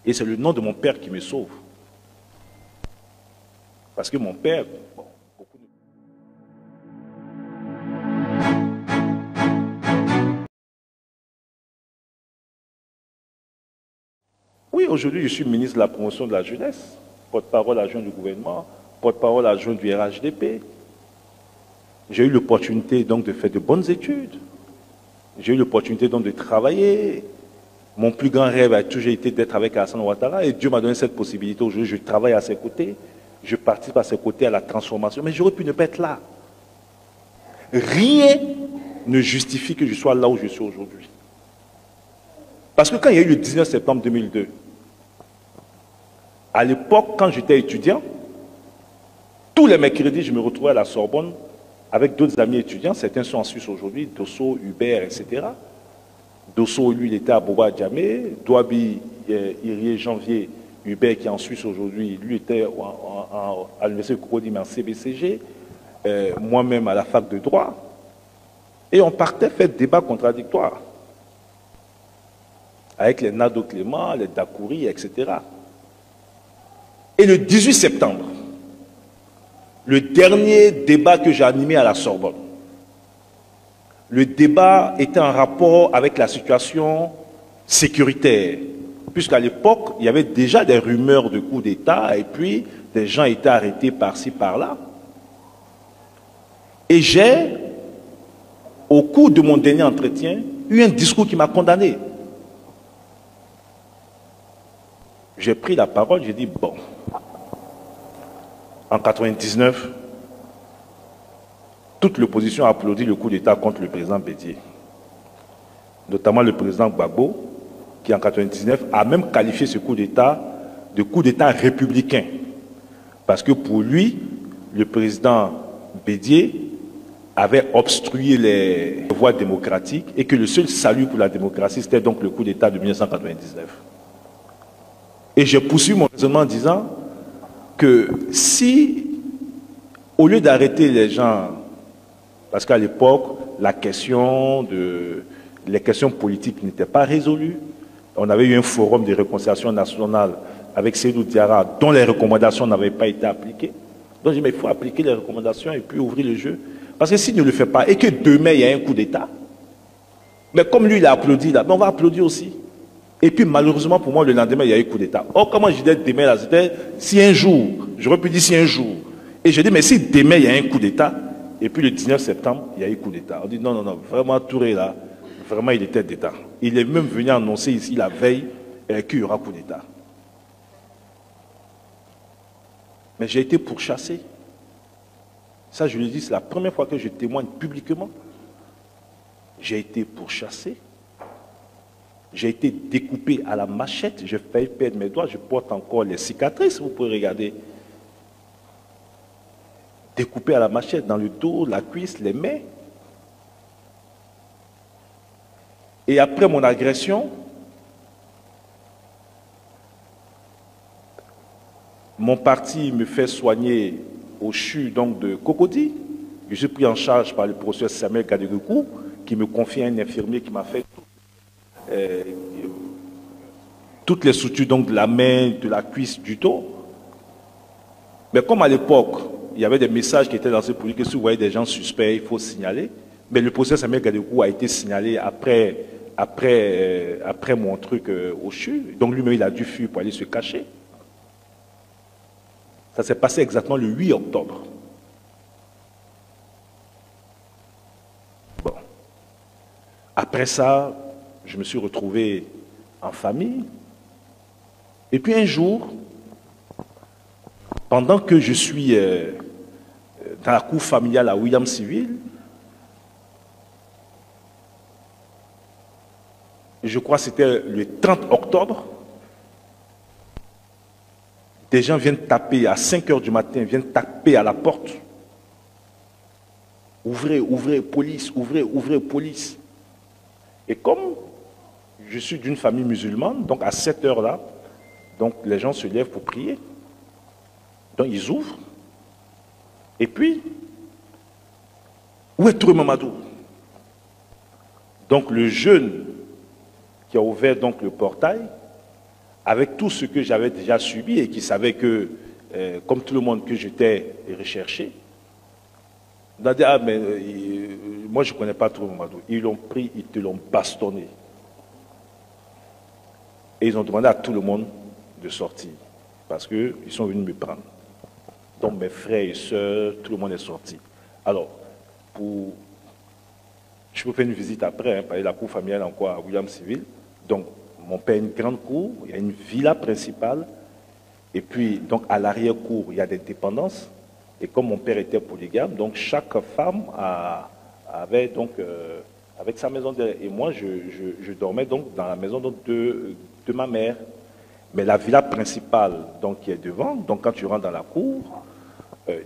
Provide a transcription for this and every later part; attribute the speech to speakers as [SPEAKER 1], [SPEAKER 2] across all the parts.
[SPEAKER 1] Et c'est le nom de mon père qui me sauve. Parce que mon père... Bon, beaucoup de... Oui, aujourd'hui, je suis ministre de la promotion de la jeunesse, porte-parole adjoint du gouvernement, porte-parole adjoint du RHDP. J'ai eu l'opportunité donc de faire de bonnes études. J'ai eu l'opportunité donc de travailler. Mon plus grand rêve a toujours été d'être avec Alassane Ouattara et Dieu m'a donné cette possibilité. Aujourd'hui, je travaille à ses côtés, je participe à ses côtés à la transformation, mais j'aurais pu ne pas être là. Rien ne justifie que je sois là où je suis aujourd'hui. Parce que quand il y a eu le 19 septembre 2002, à l'époque, quand j'étais étudiant, tous les mercredis, je me retrouvais à la Sorbonne avec d'autres amis étudiants. Certains sont en Suisse aujourd'hui, Dosso, Hubert, etc. Dosso, lui, il était à Boba Djamé. Douabi, Irie, Janvier, Hubert, qui est en Suisse aujourd'hui, lui était à l'université de Cocody, mais en CBCG. Moi-même à la fac de droit. Et on partait faire des débats contradictoires. Avec les Nado Clément, les Dakouri, etc. Et le 18 septembre, le dernier débat que j'ai animé à la Sorbonne, le débat était en rapport avec la situation sécuritaire, puisqu'à l'époque, il y avait déjà des rumeurs de coup d'État, et puis des gens étaient arrêtés par-ci, par-là. Et j'ai, au cours de mon dernier entretien, eu un discours qui m'a condamné. J'ai pris la parole, j'ai dit, bon, en 1999, toute l'opposition a applaudi le coup d'État contre le président Bédié. Notamment le président Gbagbo, qui en 1999 a même qualifié ce coup d'État de coup d'État républicain. Parce que pour lui, le président Bédié avait obstrué les voies démocratiques et que le seul salut pour la démocratie, c'était donc le coup d'État de 1999. Et j'ai poursuivi mon raisonnement en disant que si, au lieu d'arrêter les gens, parce qu'à l'époque, les questions politiques n'étaient pas résolues, on avait eu un forum de réconciliation nationale avec Seydou Diarra, dont les recommandations n'avaient pas été appliquées. Donc j'ai dit, mais il faut appliquer les recommandations et puis ouvrir le jeu. Parce que s'il ne le fait pas, et que demain il y a un coup d'État, mais comme lui il a applaudi là, on va applaudir aussi. Et puis malheureusement pour moi, le lendemain, il y a eu coup d'État. Or, comment je disais demain là, c'était si un jour, j'aurais pu dire si un jour. Et j'ai dit, mais si demain il y a un coup d'État, et puis le 19 septembre, il y a eu coup d'État. On dit non, non, non, vraiment Touré là, vraiment il était d'État. Il est même venu annoncer ici la veille qu'il y aura coup d'État. Mais j'ai été pourchassé. Ça, je le dis, c'est la première fois que je témoigne publiquement. J'ai été pourchassé. J'ai été découpé à la machette. J'ai failli perdre mes doigts. Je porte encore les cicatrices, vous pouvez regarder. Découpé à la machette dans le dos, la cuisse, les mains. Et après mon agression, mon parti me fait soigner au CHU donc de Cocody. Je suis pris en charge par le professeur Samuel Kadegokou, qui me confie à un infirmier qui m'a fait toutes les sutures donc de la main, de la cuisse, du dos. Mais comme à l'époque, il y avait des messages qui étaient lancés pour dire que si vous voyez des gens suspects, il faut signaler. Mais le professeur Samuel Kadegokou a été signalé après mon truc au CHU. Donc lui-même, il a dû fuir pour aller se cacher. Ça s'est passé exactement le 8 octobre. Bon. Après ça, je me suis retrouvé en famille. Et puis un jour, pendant que je suis dans la cour familiale à Williamsville, je crois que c'était le 30 octobre, des gens viennent taper à 5 h du matin, viennent taper à la porte. Ouvrez, ouvrez, police, ouvrez, ouvrez, police. Et comme je suis d'une famille musulmane, donc à cette heure-là, donc les gens se lèvent pour prier. Donc ils ouvrent. Et puis, où est Touré Mamadou? Donc le jeune qui a ouvert donc le portail avec tout ce que j'avais déjà subi et qui savaient que, comme tout le monde, que j'étais recherché. On a dit, ah, mais moi je ne connais pas trop Mamadou. Ils l'ont pris, ils te l'ont bastonné. Et ils ont demandé à tout le monde de sortir. Parce qu'ils sont venus me prendre. Donc mes frères et sœurs, tout le monde est sorti. Alors, je peux faire une visite après, parce que la cour familiale est encore à Williams-Civil. Donc, mon père a une grande cour, il y a une villa principale. Et puis, donc, à l'arrière-cour, il y a des dépendances. Et comme mon père était polygame, donc chaque femme avait donc avec sa maison derrière. Et moi, je dormais donc dans la maison donc, de ma mère. Mais la villa principale, donc, qui est devant, donc quand tu rentres dans la cour,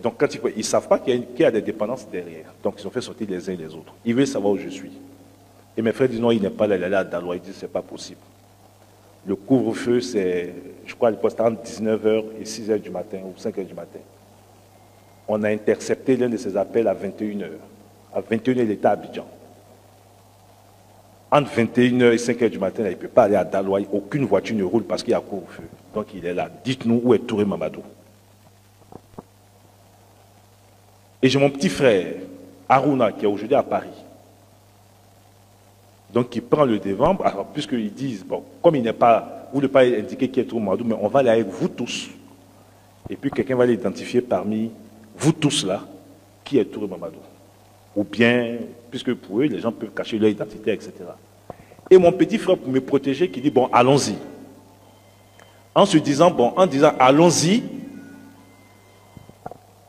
[SPEAKER 1] donc quand ils ne savent pas qu'il y a des dépendances derrière. Donc ils ont fait sortir les uns et les autres. Ils veulent savoir où je suis. Et mes frères disent non, il n'est pas là, il est allé à Daloa. Ils disent c'est pas possible. Le couvre-feu, c'est, je crois, à l'époque, c'était entre 19h et 6h du matin ou 5h du matin. On a intercepté l'un de ces appels à 21h. À 21h, il était à Abidjan. Entre 21h et 5h du matin, il ne peut pas aller à Daloa. Aucune voiture ne roule parce qu'il y a couvre-feu. Donc il est là. Dites-nous où est Touré Mamadou. Et j'ai mon petit frère, Aruna, qui est aujourd'hui à Paris. Donc il prend le devant, alors, puisqu'ils disent, bon, comme il n'est pas, vous ne voulez pas indiquer qui est Touré Mamadou, mais on va aller avec vous tous. Et puis quelqu'un va l'identifier parmi vous tous là, qui est Touré Mamadou. Ou bien, puisque pour eux, les gens peuvent cacher leur identité, etc. Et mon petit frère, pour me protéger, qui dit, bon, allons-y. En se disant, bon, en disant, allons-y,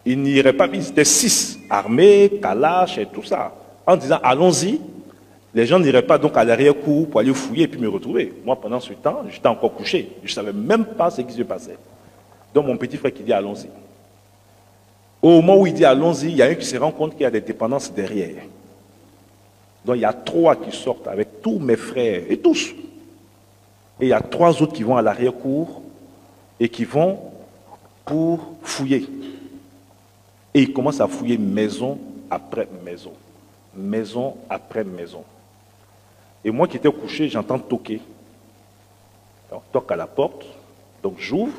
[SPEAKER 1] il n'irait pas, ils étaient 6, armés, Kalash et tout ça. En disant, allons-y, les gens n'iraient pas donc à l'arrière-cour pour aller fouiller et puis me retrouver. Moi, pendant ce temps, j'étais encore couché. Je ne savais même pas ce qui se passait. Donc, mon petit frère qui dit, allons-y. Au moment où il dit allons-y, il y a un qui se rend compte qu'il y a des dépendances derrière. Donc il y a 3 qui sortent avec tous mes frères et tous. Et il y a 3 autres qui vont à l'arrière-cour et qui vont pour fouiller. Et ils commencent à fouiller maison après maison. Maison après maison. Et moi qui étais couché, j'entends toquer. On toque à la porte, donc j'ouvre.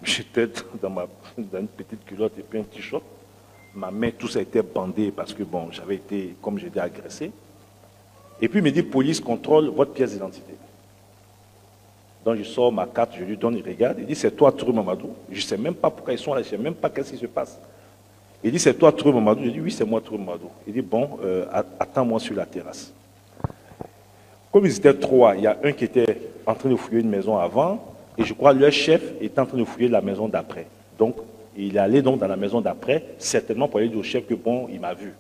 [SPEAKER 1] J'étais dans une petite culotte et puis un t-shirt. Ma main, tout ça était bandé parce que, bon, j'avais été, comme j'ai dit, agressé. Et puis, il me dit, police contrôle votre pièce d'identité. Donc, je sors ma carte, je lui donne, il regarde. Il dit, c'est toi, Touré Mamadou. Je ne sais même pas pourquoi ils sont là, je ne sais même pas qu'est-ce qui se passe. Il dit, c'est toi, Touré Mamadou. Je dis, oui, c'est moi, Touré Mamadou. Il dit, bon, attends-moi sur la terrasse. Comme ils étaient 3, il y a un qui était en train de fouiller une maison avant. Et je crois que leur chef est en train de fouiller la maison d'après. Donc, il est allé donc dans la maison d'après, certainement pour aller dire au chef que bon, il m'a vu.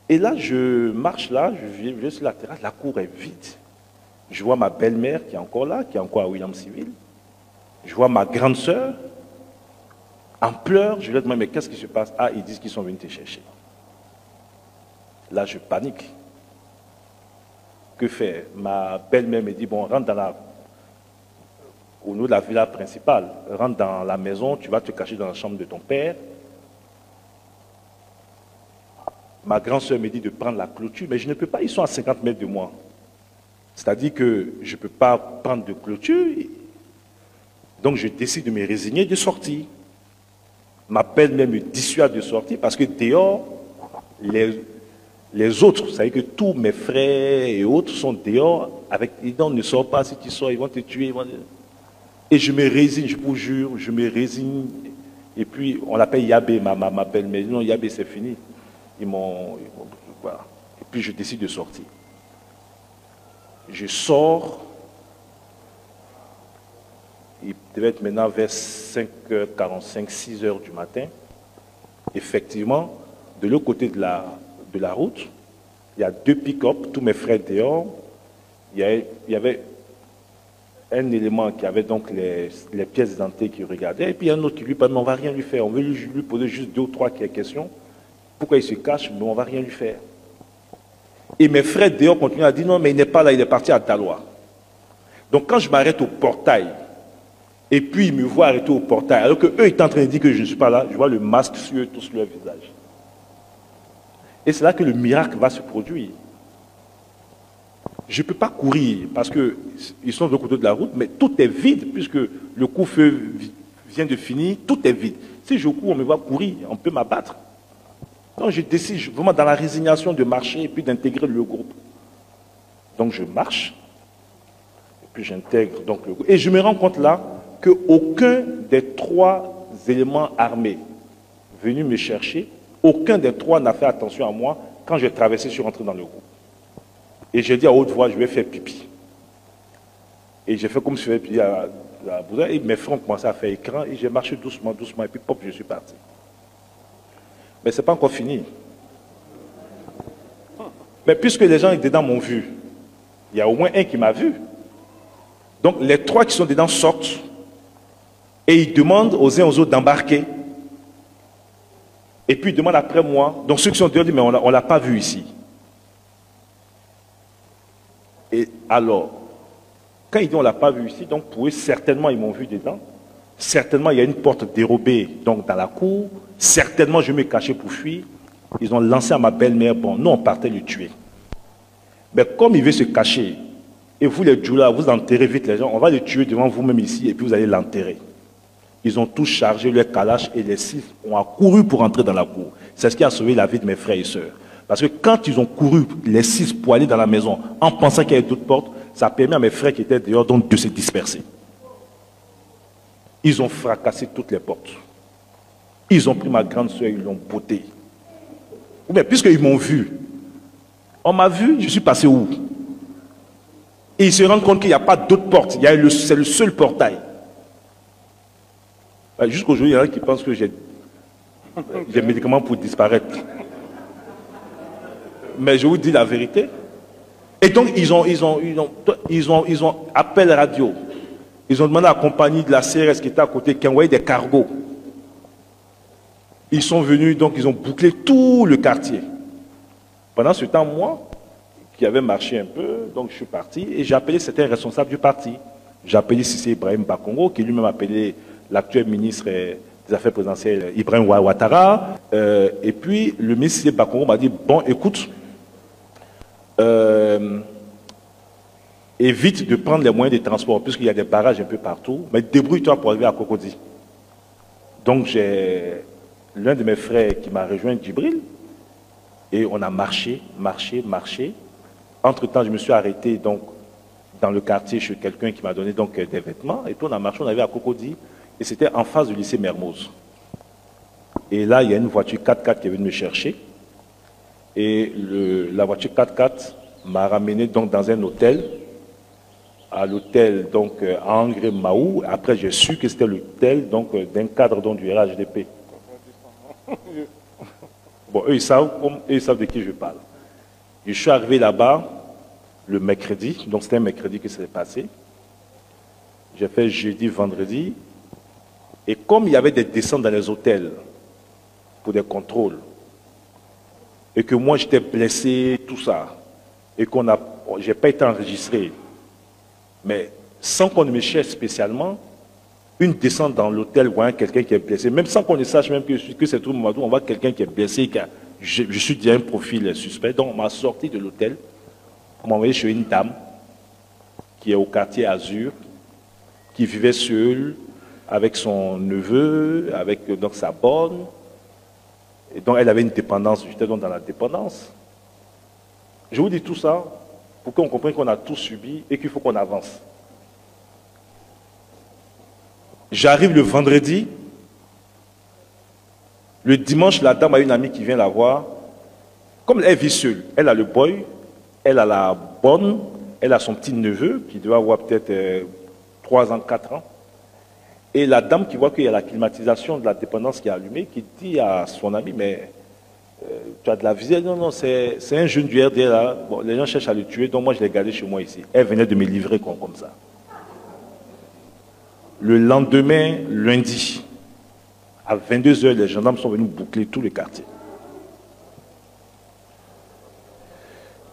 [SPEAKER 1] Et là, je marche là, je vais sur la terrasse, la cour est vide. Je vois ma belle-mère qui est encore là, qui est encore à Williams-Civil. Je vois ma grande sœur en pleurs. Je lui dis, mais qu'est-ce qui se passe? Ah, ils disent qu'ils sont venus te chercher. Là, je panique. Que faire? Ma belle-mère me dit, bon, rentre dans la... au niveau de la villa principale, rentre dans la maison, tu vas te cacher dans la chambre de ton père. Ma grande-sœur me dit de prendre la clôture, mais je ne peux pas, ils sont à 50 mètres de moi. C'est-à-dire que je ne peux pas prendre de clôture. Donc je décide de me résigner de sortir. Ma belle-mère me dissuade de sortir parce que dehors, les autres, vous savez que tous mes frères et autres sont dehors, ils disent ne sors pas, si tu sors, ils vont te tuer. Et je me résigne, je vous jure, je me résigne. Et puis, on l'appelle Yabé, ma belle-mère. Non, Yabé, c'est fini. Voilà. Et puis, je décide de sortir. Je sors. Il devait être maintenant vers 5h45, 6h du matin. Effectivement, de l'autre côté de la route, il y a 2 pick-up, tous mes frères dehors. Il y avait un élément qui avait donc les pièces d'identité qui regardaient, et puis un autre qui lui parle, mais on ne va rien lui faire, on veut lui poser juste 2 ou 3 questions, pourquoi il se cache, mais on ne va rien lui faire. Et mes frères dehors continuent à dire, non, mais il n'est pas là, il est parti à Daloa. Donc quand je m'arrête au portail, et puis ils me voient arrêter au portail, alors qu'eux étaient en train de dire que je ne suis pas là, je vois le masque sur eux, tous leur visage. Et c'est là que le miracle va se produire. je ne peux pas courir parce qu'ils sont de l'autre côté de la route, mais tout est vide puisque le coup-feu vient de finir, tout est vide. Si je cours, on me voit courir, on peut m'abattre. Donc je décide vraiment dans la résignation de marcher et puis d'intégrer le groupe. Donc je marche, et puis j'intègre donc le groupe. Et je me rends compte là qu'aucun des 3 éléments armés venus me chercher, aucun des 3 n'a fait attention à moi quand j'ai traversé, je suis rentré dans le groupe. Et j'ai dit à haute voix, je vais faire pipi. Et j'ai fait comme si je faisais pipi à la bouteille, et mes frères ont commencé à faire écran, et j'ai marché doucement, doucement, et puis pop, je suis parti. Mais ce n'est pas encore fini. Mais puisque les gens dedans m'ont vu, il y a au moins un qui m'a vu. Donc les 3 qui sont dedans sortent, et ils demandent aux uns aux autres d'embarquer. Et puis ils demandent après moi, donc ceux qui sont dehors disent, mais on ne l'a pas vu ici. Et alors, quand ils disent on ne l'a pas vu ici, donc pour eux, certainement ils m'ont vu dedans. Certainement il y a une porte dérobée donc, dans la cour. Certainement je me cachais pour fuir. Ils ont lancé à ma belle-mère, bon, nous on partait le tuer. Mais comme il veut se cacher, et vous les djoulas, vous enterrez vite les gens, on va le tuer devant vous-même ici, et puis vous allez l'enterrer. Ils ont tous chargé leur calache et les 6 ont accouru pour entrer dans la cour. C'est ce qui a sauvé la vie de mes frères et sœurs. Parce que quand ils ont couru, les 6 pour aller dans la maison, en pensant qu'il y avait d'autres portes, ça a permis à mes frères qui étaient dehors donc, de se disperser. Ils ont fracassé toutes les portes. Ils ont pris ma grande sœur, ils l'ont bottée. Mais puisqu'ils m'ont vu, on m'a vu, je suis passé où? Et ils se rendent compte qu'il n'y a pas d'autres portes, c'est le seul portail. Jusqu'aujourd'hui, il y en a qui pensent que j'ai des médicaments pour disparaître. Mais je vous dis la vérité. Et donc, ils ont appel radio. Ils ont demandé à la compagnie de la CRS qui était à côté, qui envoyait des cargos. Ils sont venus, donc ils ont bouclé tout le quartier. Pendant ce temps, moi, qui avais marché un peu, donc je suis parti et j'ai appelé certains responsables du parti. J'ai appelé Cissé Ibrahim Bakongo, qui lui-même appelé l'actuel ministre des Affaires présidentielles, Ibrahim Ouattara. Et puis, le ministre Cissé Bakongo m'a dit, bon, écoute, évite de prendre les moyens de transport, puisqu'il y a des barrages un peu partout, mais débrouille-toi pour arriver à Cocody. Donc, j'ai l'un de mes frères qui m'a rejoint, Djibril, et on a marché. Entre-temps, je me suis arrêté donc, dans le quartier chez quelqu'un qui m'a donné donc, des vêtements, et puis on a marché, on arrivé à Cocody, et c'était en face du lycée Mermoz. Et là, il y a une voiture 4x4 qui est venue me chercher, et la voiture 4x4 m'a ramené donc, dans un hôtel, à l'hôtel donc à Angre Maou. Après, j'ai su que c'était l'hôtel d'un cadre donc, du RHDP. Bon, eux, ils savent de qui je parle. Je suis arrivé là-bas le mercredi, donc c'était un mercredi que ça s'est passé. J'ai fait jeudi, vendredi. Et comme il y avait des descentes dans les hôtels pour des contrôles, et que moi j'étais blessé, tout ça, et je n'ai pas été enregistré, mais sans qu'on ne me cherche spécialement, une descente dans l'hôtel voyant quelqu'un qui est blessé, même sans qu'on ne sache même que c'est tout Mamadou, on voit quelqu'un qui est blessé, je suis déjà un profil suspect, donc on m'a sorti de l'hôtel, on m'a envoyé chez une dame qui est au quartier Azur, qui vivait seule, avec son neveu, avec donc, sa bonne, et donc elle avait une dépendance, j'étais donc dans la dépendance. Je vous dis tout ça pour qu'on comprenne qu'on a tout subi et qu'il faut qu'on avance. J'arrive le vendredi. Le dimanche, la dame a une amie qui vient la voir. Comme elle vit seule, elle a le boy, elle a la bonne, elle a son petit neveu qui doit avoir peut-être 3 ans, 4 ans. Et la dame qui voit qu'il y a la climatisation de la dépendance qui est allumée, qui dit à son ami, mais tu as de la visée? Non, non, c'est un jeune du RDA là. Bon, les gens cherchent à le tuer, donc moi je l'ai gardé chez moi ici. Elle venait de me livrer comme ça. Le lendemain, lundi, à 22 h, les gendarmes sont venus boucler tout le quartier.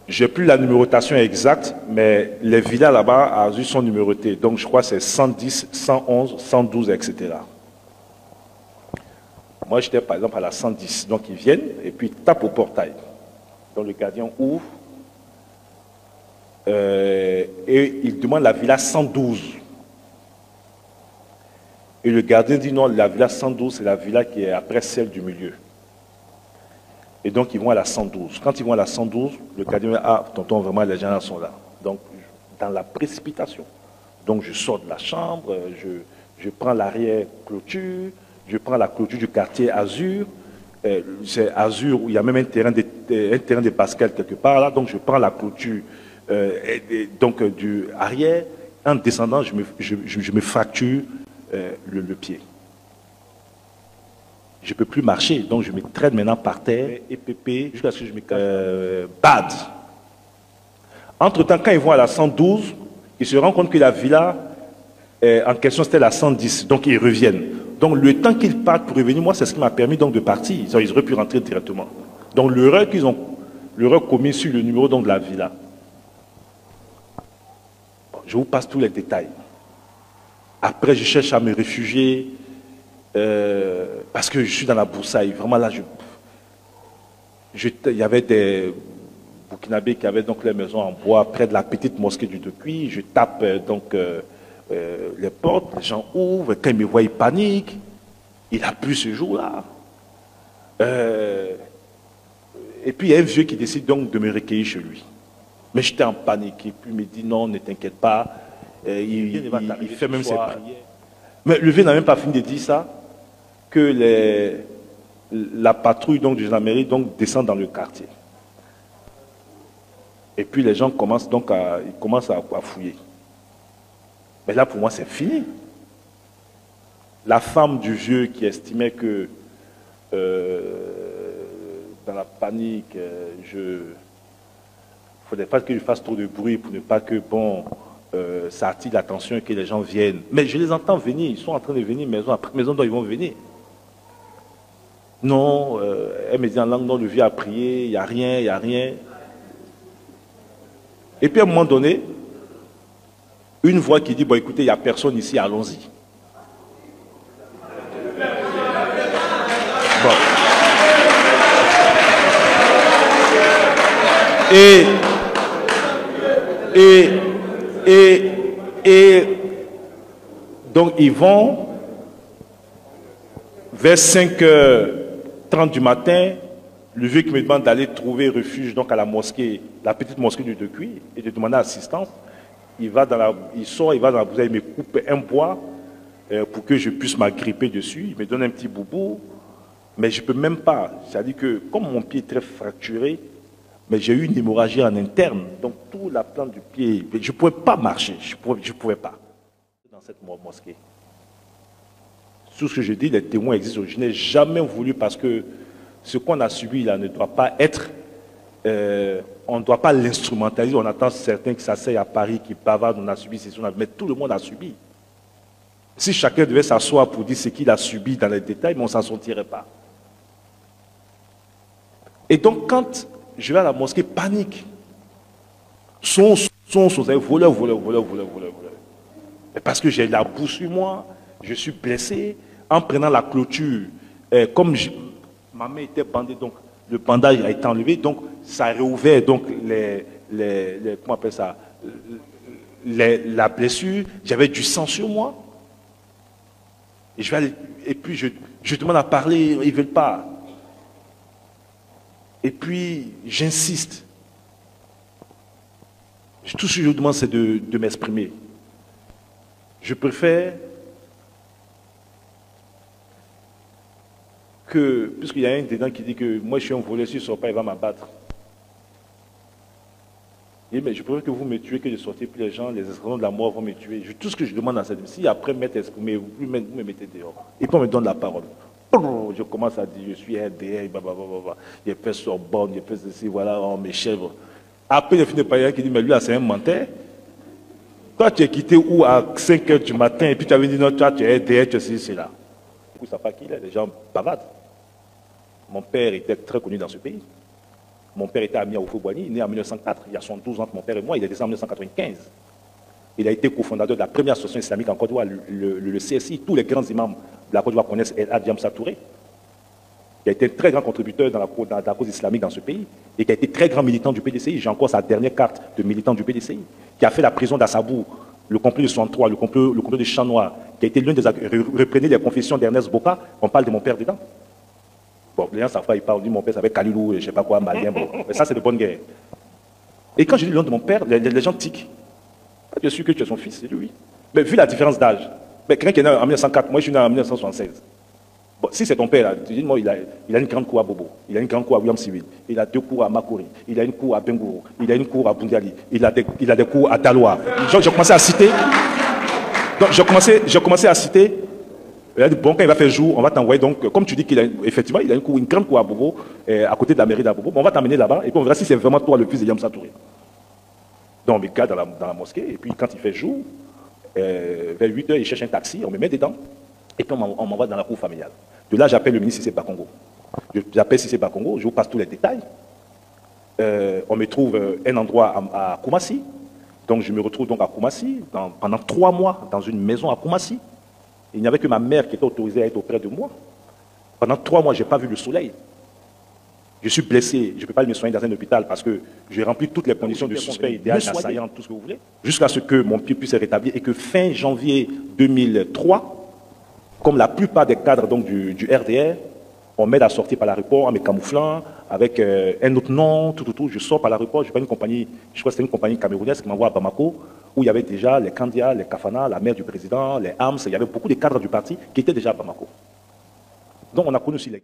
[SPEAKER 1] Je n'ai plus la numérotation exacte, mais les villas là-bas à Azur sont numérotées. Donc je crois que c'est 110, 111, 112, etc. Moi j'étais par exemple à la 110. Donc ils viennent et puis ils tapent au portail. Donc le gardien ouvre. et il demande la villa 112. Et le gardien dit non, la villa 112, c'est la villa qui est après celle du milieu. Et donc, ils vont à la 112. Quand ils vont à la 112, le gardien dit, ah, tonton, vraiment, les gens sont là. Donc, dans la précipitation. Donc, je sors de la chambre, je prends l'arrière-clôture, je prends la clôture du quartier Azur. C'est Azur où il y a même un terrain de basket quelque part là. Donc, je prends la clôture du arrière. En descendant, je me fracture le pied. Je ne peux plus marcher, donc je me traîne maintenant par terre, et pépé, jusqu'à ce que je me casse. Bad. Entre-temps, quand ils vont à la 112, ils se rendent compte que la villa en question, c'était la 110, donc ils reviennent. Donc le temps qu'ils partent pour revenir, moi, c'est ce qui m'a permis donc de partir. Ils auraient pu rentrer directement. Donc l'erreur commise sur le numéro donc, de la villa. Bon, je vous passe tous les détails. Après, je cherche à me réfugier. Parce que je suis dans la broussaille. Vraiment là, il y avait des Burkinabés qui avaient donc les maisons en bois près de la petite mosquée du Depuis. Je tape les portes, les gens ouvrent. Quand ils me voient, ils paniquent. Il a plu ce jour-là. Et puis il y a un vieux qui décide donc de me recueillir chez lui. Mais j'étais en panique. Et puis il me dit non, ne t'inquiète pas. Il fait même ses prières. Mais le vieux n'a même pas fini de dire ça, que la patrouille donc, de gendarmerie donc, descend dans le quartier. Et puis les gens commencent donc à fouiller. Mais là, pour moi, c'est fini. La femme du vieux qui estimait que dans la panique, il ne faudrait pas que je fasse trop de bruit pour ne pas que, ça attire l'attention et que les gens viennent. Mais je les entends venir, ils sont en train de venir maison après maison dont ils vont venir. Non, elle me dit en langue, non, le vieux a prié, il n'y a rien, il n'y a rien. Et puis à un moment donné, une voix qui dit, bon écoutez, il n'y a personne ici, allons-y. Bon. Et donc ils vont vers 5h30 du matin, le vieux qui me demande d'aller trouver refuge donc à la mosquée, la petite mosquée du Depuis, et de demander assistance. Il sort, il va dans la bouteille, il me coupe un bois pour que je puisse m'agripper dessus. Il me donne un petit boubou, mais je ne peux même pas. C'est-à-dire que comme mon pied est très fracturé, mais j'ai eu une hémorragie en interne, donc toute la plante du pied, je ne pouvais pas marcher, je ne pouvais pas. Dans cette mosquée. Tout ce que je dis, les témoins existent. Je n'ai jamais voulu, parce que ce qu'on a subi là ne doit pas être, on ne doit pas l'instrumentaliser. On attend certains qui s'asseyent à Paris, qui bavardent, on a subi ceci, mais tout le monde a subi. Si chacun devait s'asseoir pour dire ce qu'il a subi dans les détails, mais on ne s'en sortirait pas. Et donc quand je vais à la mosquée, panique. Voleur. Parce que j'ai la boue sur moi, je suis blessé. En prenant la clôture, comme ma main était bandée, donc le bandage a été enlevé, donc ça a réouvert donc comment on appelle ça, la blessure. J'avais du sang sur moi. Et puis je demande à parler, ils ne veulent pas. Et puis, j'insiste. Tout ce que je demande, c'est de m'exprimer. Je préfère que, puisqu'il y a un dedans qui dit que moi je suis un voleur, s'il ne sort pas, il va m'abattre. Mais je préfère que vous me tuez que de sortir, puis les gens, les esclaves de la mort vont me tuer. Tout ce que je demande dans cette vie, si après m'être exprimé, vous me mettez dehors. Et puis on me donne la parole. Je commence à dire, je suis RDR, il fait Sorbonne, il fait ceci, voilà, on mes chèvres. Après, il y a fini par un qui dit, mais lui, là, c'est un menteur. Toi, tu es quitté où à 5h du matin, et puis tu avais dit, non, toi, tu es RDR, tu es ceci, c'est là. Du coup, ça ne savent pas qui il est, les gens bavardent. Mon père était très connu dans ce pays. Mon père était ami à Oufo-Boigny, né en 1904. Il y a 72 ans entre mon père et moi, il est décédé en 1995. Il a été cofondateur de la première association islamique en Côte d'Ivoire, le CSI. Tous les grands imams de la Côte d'Ivoire connaissent El Hadji Amsa Touré. qui a été un très grand contributeur dans la cause islamique dans ce pays, et qui a été très grand militant du PDCI. J'ai encore sa dernière carte de militant du PDCI, qui a fait la prison d'Assabou, le complot de 63, le complot de Champ Noir, qui a été l'un des... Reprenez les confessions d'Ernest Boka, on parle de mon père dedans. Bon, les gens savent pas, ils parlent de mon père, ça avec Kalilou, je ne sais pas quoi, Malien, bon. Mais ça, c'est de bonne guerre. Et quand je dis le nom de mon père, les gens tiquent. Bien sûr que tu es son fils, c'est lui, oui. Mais vu la différence d'âge, quelqu'un qui est né en 1904, moi je suis né en 1976. Bon, si c'est ton père, là, tu dis, moi, il a une grande cour à Bobo, il a une grande cour à William Civil, il a 2 cours à Makori, il a une cour à Bengourou, il a une cour à Bundiali, il a des cours à Daloa. Donc j'ai commencé à citer. Donc j'ai commencé à citer. Il a dit, bon, quand il va faire jour, on va t'envoyer. Donc, comme tu dis qu'il a effectivement, il a une grande cour à Bobo, à côté de la mairie d'Abobo. Bon, on va t'amener là-bas et puis on verra si c'est vraiment toi le fils de Yamsa Touré. Donc, on me garde dans la mosquée, et puis quand il fait jour, vers 8 h, il cherche un taxi, on me met dedans, et puis on m'envoie dans la cour familiale. De là, j'appelle le ministre Cissé Bakongo. J'appelle Cissé Bakongo, je vous passe tous les détails. On me trouve un endroit à Koumassi. Donc, je me retrouve donc à Koumassi, pendant 3 mois, dans une maison à Koumassi. Il n'y avait que ma mère qui était autorisée à être auprès de moi. Pendant 3 mois, je n'ai pas vu le soleil. Je suis blessé, je ne peux pas me soigner dans un hôpital parce que j'ai rempli toutes les conditions de suspect idéal, assaillant, tout ce que vous voulez, jusqu'à ce que mon pied puisse se rétablir et que fin janvier 2003, comme la plupart des cadres donc, du RDR, on m'aide à sortir par l'aéroport en me camouflant avec un autre nom, tout. Je sors par l'aéroport, je vois une compagnie, je crois que c'était une compagnie camerounaise qui m'envoie à Bamako, où il y avait déjà les Kandia, les Kafana, la mère du président, les AMS, il y avait beaucoup de cadres du parti qui étaient déjà à Bamako. Donc on a connu aussi les...